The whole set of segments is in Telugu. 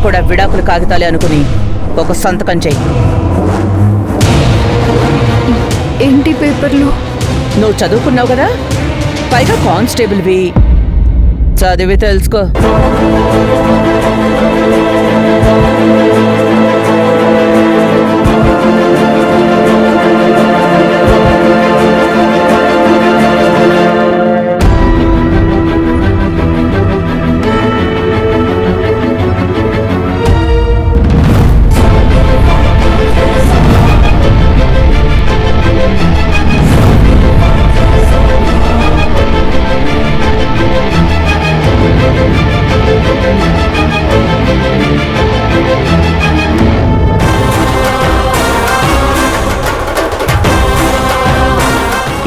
కూడా విడాకులు కాగితాలే అనుకుని ఒక సంతకం చెయ్యి. ఏంటి పేపర్లు? నువ్వు చదువుకున్నావు కదా, పైగా కానిస్టేబుల్వి, చదివి తెలుసుకో.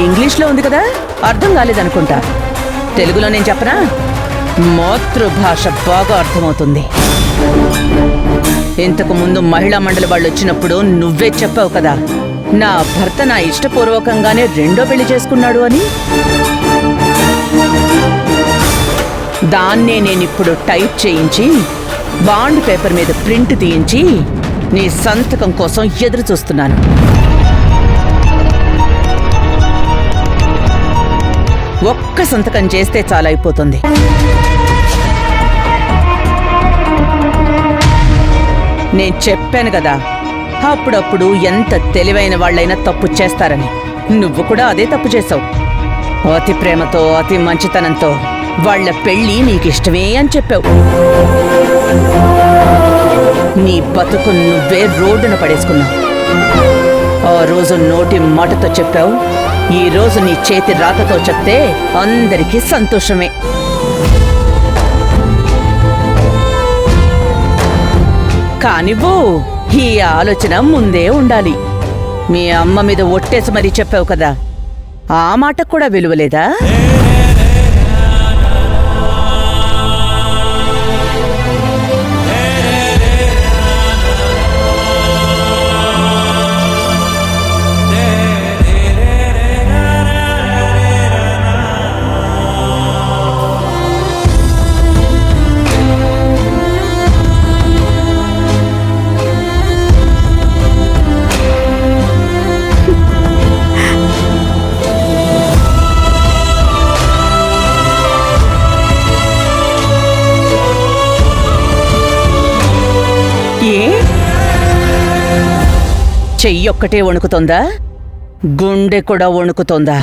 ఇంగ్లీష్లో ఉంది కదా, అర్థం కాలేదనుకుంటా. తెలుగులో నేను చెప్పనా? మాతృభాష బాగా అర్థమవుతుంది. ఇంతకు ముందు మహిళా మండలి వాళ్ళు వచ్చినప్పుడు నువ్వే చెప్పావు కదా, నా భర్త నా ఇష్టపూర్వకంగానే రెండో పెళ్లి చేసుకున్నాడు అని. దాన్నే నేనిప్పుడు టైప్ చేయించి బాండ్ పేపర్ మీద ప్రింట్ తీయించి నీ సంతకం కోసం ఎదురు చూస్తున్నాను. ఒక్క సంతకం చేస్తే చాలా అయిపోతుంది. నేను చెప్పాను కదా, అప్పుడప్పుడు ఎంత తెలివైన వాళ్ళైనా తప్పు చేస్తారని. నువ్వు కూడా అదే తప్పు చేసావు. అతి ప్రేమతో అతి మంచితనంతో వాళ్ల పెళ్లి నీకిష్టమే అని చెప్పావు. నీ బతుకు నువ్వే రోడ్డున పడేసుకున్నావు. ఆ రోజు నోటి మాటతో చెప్పావు, ఈ రోజు నీ చేతి రాతతో చెప్తే అందరికీ సంతోషమే. కానివ్వు, ఈ ఆలోచన ముందే ఉండాలి. మీ అమ్మ మీద ఒట్టేసి మరీ చెప్పావు కదా, ఆ మాటకు కూడా విలువలేదా? చెయ్యొక్కటే వణుకుతోందా? గుండె కూడా వణుకుతోందా?